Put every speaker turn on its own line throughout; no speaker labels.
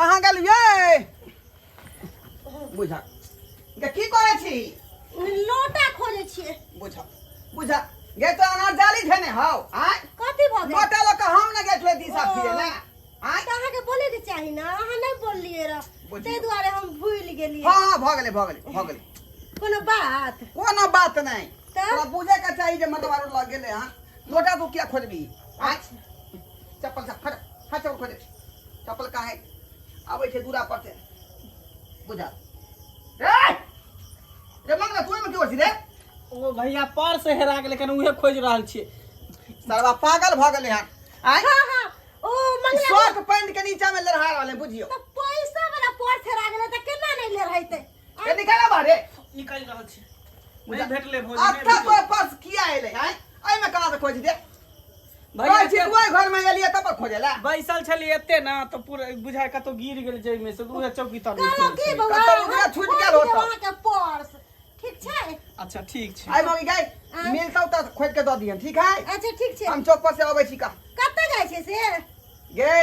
कहाँ गेलियै बुझा की करे छी
लोटा खोजे छियै
बुझा बुझा गे तो अनार जाली धने हौ आय
कथी भ गेल
मोटा लोग हम न गेठले दिशा फिरे ना आय
त अहाँ के बोले के चाही ना अहाँ नहीं बोललिए र तै दुआरे हम भूल गेलिए
हां भ गेले
कोनो बात
नहीं तोरा बुझे का चाहिए जे मतवारो लग गेले हां लोटा तू क्या खोजबी आय चप्पल से फट चप्पल खोजे चप्पल का है आबै छे दूरा पर से बुझा रे मंगला तू में की होछि रे
ओ भैया पर्स हेरा गेलै कने उहे खोज रहल छियै
सरवा पागल भ गेले हां आय
हां ओ मंगला
शर्ट पैंट के नीचा में लड़हा रहले बुझियो
त पैसा वाला पर्स हेरा गेलै त केना नहीं ले रहैते
ए निकाला बारे
निकाल रहल छी नहीं भेटले भोज
अच्छा तो पर्स किया एले आय एई में कहां से खोज दे
भैया
छी ओइ घर में गेलिए तब खोजेला
बैसल छली एते ना तो पूरा बुझाय कतो गिर गेल जई में से उहे चौकी तर में
कहलो की बउआ
कतौ उधर छूट गेल होत
वहां के पर्स ठीक छै
अच्छा ठीक छै
आइ मगी गई मिलतौ त खोज के द दियन ठीक है
अच्छा ठीक छै
हम चौक पर से आबै छी का
कत्ते जाय छै से
गे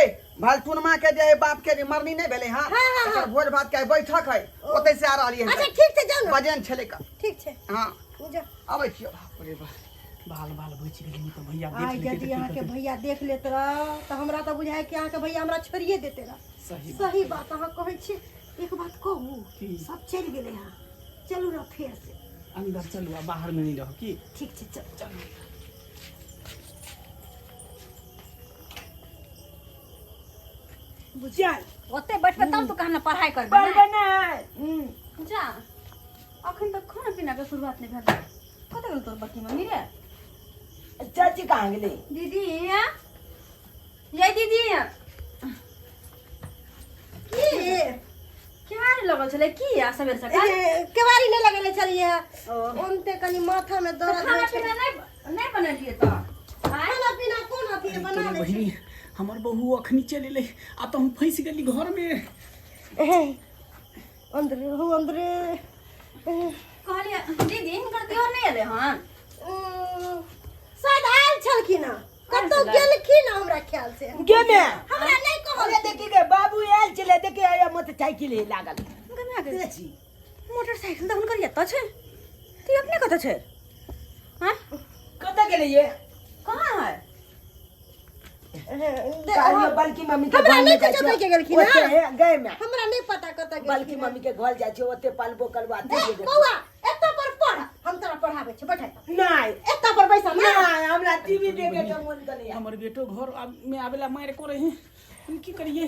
भालटुनमा के जे बाप के मरनी नहीं भेले हां एकर भोज भात के बैठक है ओतै से आ रहली है
अच्छा ठीक छै जाउ ना
बजन छले का
ठीक छै
हां
बुझा
आबै छी बाप रे बाप
बाल बाल बच गेली तो भैया
आई
देख
यदि अहाँ के भैया देख लेत रह त हमरा त बुझाय कि अहाँ के भैया हमरा छोड़िए देते रह सही बात अहाँ कहै छी एक बात कहू सब चल गेले हां चलू ना फेर से
अंदर चलू आ बाहर में नहीं रहो की
ठीक छै चल चल
बुझाल
ओते बैठबे तब तो कहना पढ़ाई करबे
पढ़बे नहीं
जा अखन तक खाना पीना के शुरुआत नहीं भेल कत गेल तोर बकी मम्मी रे
चाची कहाँ गेली
दीदी ये दीदी
की
क्या लगल छले की आ सबेर सकाल
केवारी नहीं लगेले छलिए ओनते कनी माथा में दर्द
खाना
छै
पीना नहीं बनलिए तो
खाना पीना कोन अथी बना ले
बहिनी हमर बहू अखनी चल एले आ तो हम फंस गेली घर में
अंदरे
कहलिए दीदी हिनकर दियोर नहीं एले हन
शायद आयल छलखिन ना कतौ गेलखिन हमरा ख्याल से
गे में
हमरा नहीं कहल
अरे देखी गे बाबू आयल चले देखे आया मोटरसाइकिल ही लागल
गना के मोटरसाइकिल त हुनकर यत छै तू अपने कत छै हां
कत गेले ये
कहां है
कालियो बल्कि मम्मी के
हमरा
घर
नहीं
में
कुछ कह के गेलखिन ना
गए में
हमरा नहीं पता कत गेलखिन
बल्कि मम्मी के घर जाय छै ओते पालबो करवाते
ए, बौआ एत्ता पर पढ़ हम तोरा पढ़ाबै छै बैठ
नहीं
एत्ता पर बैसा ना
नहीं हमरा टीवी देखे के मन करे
हमर बेटो घर में आवेला मार करे हैं हम की करिए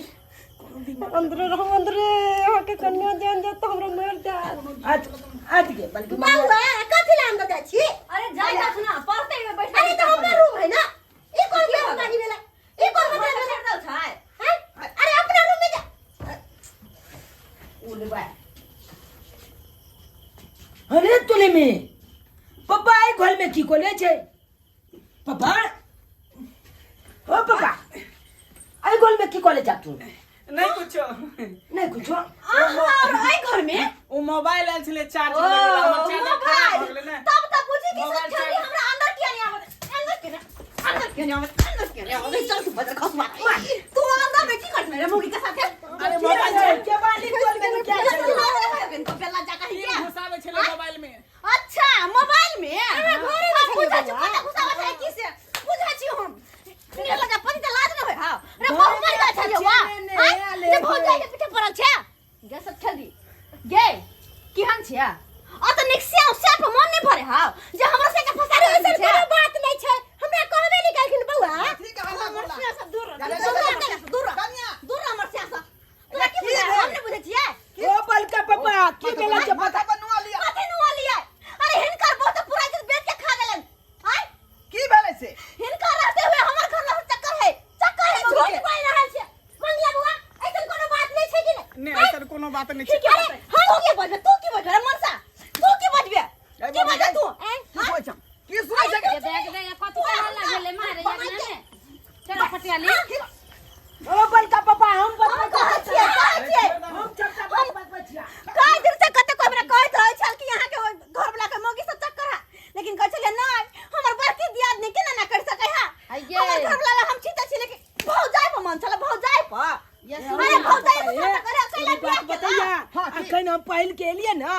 अंदरे रहो अंदरे आके कन्या जान जा तो हमरा मर जा
आज के बल्कि
बौआ कथि ला अंदर जाइ छी
अरे जाय ना सुना पढ़ते हुए बैठा
अरे तो हमरा रूम है ना ई कौन के गाड़ी वेला ई कौन के
चल छै
हैं अरे अपना रूम में जा
उलबा अरे तोले में पापा आई घर में की कोले छे पापा ओ पापा आई घर में की कोले जा तू
नहीं कुछो
नहीं कुछ
और आई घर में
ओ मोबाइल आयल छले चार्ज लगे वाला हमर चैनल खराब हो गेलै ना
तब तक पूछी कि
मोबाइल
सब
चार्ज-
हमरा अंदर किया नहीं आवत अंदर क्यों नहीं आवत चल तू बदल खसवा तू अंदर में की करत रे मुगी के साथ
अरे मोबाइल के बाली खोल के क्या छे
इनको पहला जा कहीं
ये घुसावे छले मोबाइल में
अच्छा मोबाइल में
अरे घरे में
पूछा
छलिए
छी
बौआ।
पता घुसावा है की से पूछा छी हम ने लगा पति त लाज न होय हां रे बहु मर गया छलिए वा जे भौज जाय के पीछे पड़ल छै गे सब छली गे केहन छै आ त निक्सिया से पर मन नहीं भरे हां जे हमरा से के फसा
अरे
रहल
ऐसन
छै
कोनो बात नहीं छै हमरा कहबे नहीं कहलखिन बौआ
ठीक है हम
हमर से सब दूर
कन्या।
दूर हमर से सब तोरा की बुझा हम नहीं बुझे छियै
ओ बलका पापा की बेला छे पता
बनवा लिया
कते नुआ लिया अरे हिनकर बहुत पूरा इज्जत बेच के खा गेलन आय
की भेले से
हिनका रहते हुए हमर घर लहर चक्कर है झूठ बोल रहल छै मंगला बुआ ऐसन कोनो बात नहीं छै कि
नहीं ऐसा कोनो बात नहीं
ठीक है हम की बोलबे तू की बोलबे मनसा तू की बोलबे की बोलबे तू
की सोच की सोच
ये देख दे कथि के हल्ला भेले मारे जाने ने चलो पटियाली
ओ बलका पापा हम
कह छियै
हम चक्का बात बचिया
काय दिन से कते कोई हमरा कहत रहै छल कि यहां के घर वाला के मौगी सब चक्कर है लेकिन कह छले नहीं हमर बड़की दियाद ने केना ना कर सकै है हमर घर वाला हम चीता छी लेकिन भौ जाय पर मन छल भौ जाय पर अरे भौ जाय पर
जौन हम पहल के लिए ना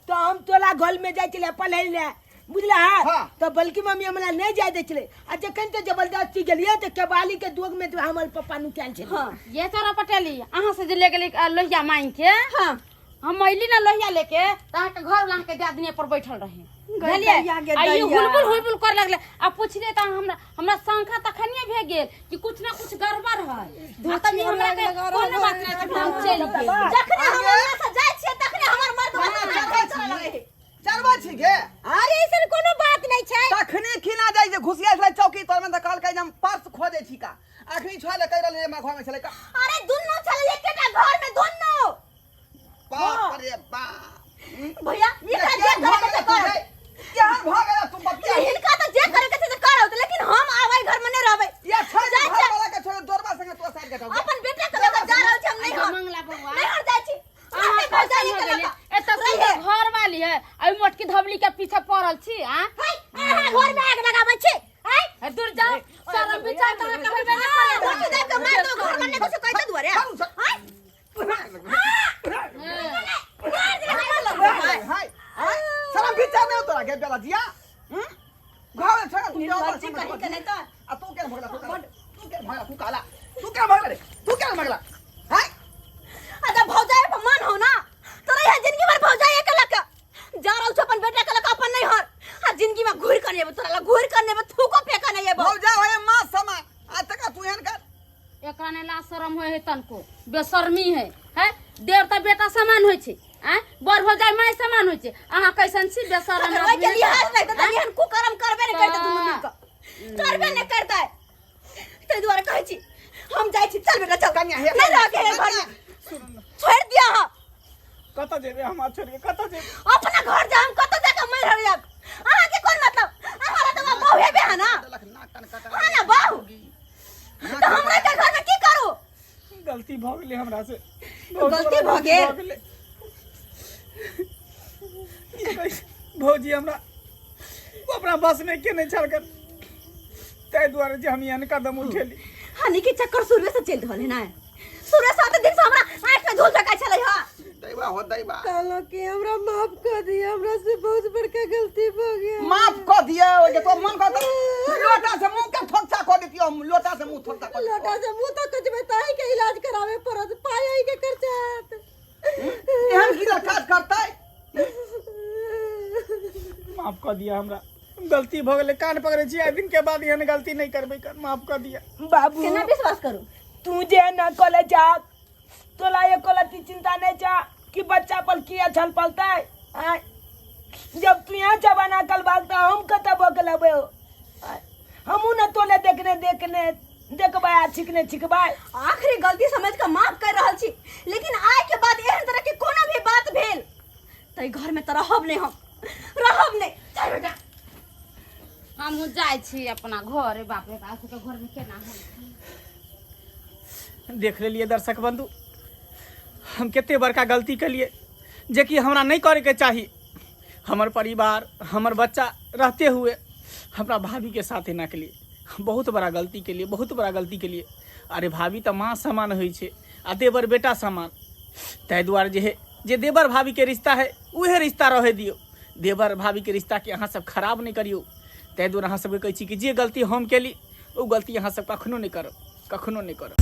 तो हम तोला घर में जाए चले पहले ले बुझला
हाँ।
तो बल्कि मम्मी हमरा नहीं जाए दे चले आ जखन तो जबरदस्ती गेलिए तो केवाली के दोग में तो हमर पप्पा नु कैल छे
हाँ
ये तारा पटेली अहाँ से जे ले गेली लोहिया मांग के
हाँ
हम अइली ना लोहिया लेके तहाँ के घर वाला के दियादनी पर बैठल रहे
दैया गे
आ ये
दैया।
हुलबुल कर लगले आ पूछले त हमरा शंका तखनिए भे गेल कि कुछ ना कुछ गड़बड़ है तभी हमरा के कोनो बात नहीं त हम चल गेल
जखने हम यहाँ से जाए छिए तखने हमर मर्द
चलबा छी गे
अरे ऐसन कोनो बात नहीं छै
तखने खिना जाय जे घुसिया छले चौकी पर में त कहल के हम पर्स खोजे छी का आखरी छले कह रहले हमरा घर में छले का
अरे दुन्नो चल एकेटा घर में दुन्नो
बाप रे बाप
भैया ये का जे करे के कर
क्या भाग गया तुम बतिया
इनका तो जे करे के से करो लेकिन हम आवे घर में नहीं रहबे
ये छे घर वाला के छोड़ दोरबा संगे तो साथ गटाओ
अपन बेटा के लेकर जा रहल छी हम नहीं हर
मंगला बउआ
नहीं हर जाय छी
अहाँ कैसे हो गेली एत घर वाली है आई मोटकी धबली के पीछे पड़ल छी हां
अहाँ घर में आग लगाबै छी
ए दूर जाओ शरम विचार करा के होइबे न करे
मोटी देख के मार दो घर में नहीं कुछ कहते दुआरे
हाय शर्म विचार नहीं तोरा के बेला जिया घर में छोड़ तू जाओ
निर्लज्ज कहीं के नहीं तो
आ तू के भगला तू के भगला तू काला तू के भगला रे तू के भगला हाय
अदा भौजाई पर मन हो ना तोरा यहां जिंदगी भर भौजाई के लक जा रहल छ अपन बेटा के लक अपन नहीं हर आ जिंदगी में घूर करने में तोरा ला घूर करने में थूको फेंका नहीं है
भौजा होए मां समान आ तक तू हेन कर
एकरा ने ला शरम होय है तनको बेशर्मी है देवता बेटा समान होय छै बर हो जाए माय समान होय छै अहाँ कैसन छी बेशरम
ओए के लिहाज नहीं तो तनिहन कुकर्म करबे नहीं करते दुनु मिलकर करबे नहीं करता ते द्वारा कहै छी हम जाय छी चल बेटा चल
कन्या हे
नहीं रह के घर में छोड़ दिया हां
कत जेबे हम छोड़ के कत जेबे
अपना घर जा हम कत जाके मर रहलिया अहाँ के कोन मतलब हमारा तो बहू हेबे है ना हां ना बहू तो हमरा के घर में की करू
गलती भ गेलै हमरा से
गलती भ गेल
भौजी हमरा अपना बस में के नहीं छड़ कर तै द्वारे जे हम यहाँ कदम उठेली
हानि के चक्कर शुरू से चल रहल है ना शुरू से 7 दिन से हमरा आंख में धूल फेंका छले हां
दैवा हो दैवा
कहलो कि हमरा माफ कर दिया हमरा से बहुत बड़का गलती हो गया
माफ कर दिया ओ जे तो मन कर लोटा से मुंह के ठोकचा कर देती हम लोटा से मुंह ठोकचा कर
लोटा से मुंह तो कुछ बताई के इलाज करावे पड़त पाई के खर्चा
एहन की काज करतै
माफ कर दिया हमरा गलती भ गेलै कान पकड़े छी आइ दिन के बाद एहन गलती नहीं करबै कर माफ कर दिया
बाबू
केना विश्वास करू
तू जे न कोले जा तोला ये कोलती चिंता नहीं जा कि बच्चा पर किया छल पलता है जब तू यहाँ जबाना कल भागता हम कत बकलबे हमू न तोले देखबा छिकने छिकबा
आखिरी गलती समझ के माफ कर रहल छी लेकिन आय के बाद एहन तरह के कोनो भी बात भेल तै घर में त रहब नहीं हम रहब नहीं चल बेटा
हम जाय छी अपना घर बाप रे बाप के घर में केना हो
देख लेलिए दर्शक बंधु हम केते बड़का गलती कलिए जे कि हमरा नहीं करे के चाही हमर परिवार हमर बच्चा रहते हुए हमरा भाभी के साथ एना के लिए बहुत बड़ा गलती के लिए बहुत बड़ा गलती के लिए अरे भाभी तो माँ समान होई छे आ देवर बेटा समान तै द्वारे जे देवर भाभी के रिश्ता है उहे रिश्ता रहे दियो देवर भाभी के रिश्ता के अहाँ सब खराब नहीं करियो तै द्वारे अहाँ सबके कहै छी कि जे गलती हम केली ओ गलती अहाँ सब कखनो नहीं करब कखनो नहीं करब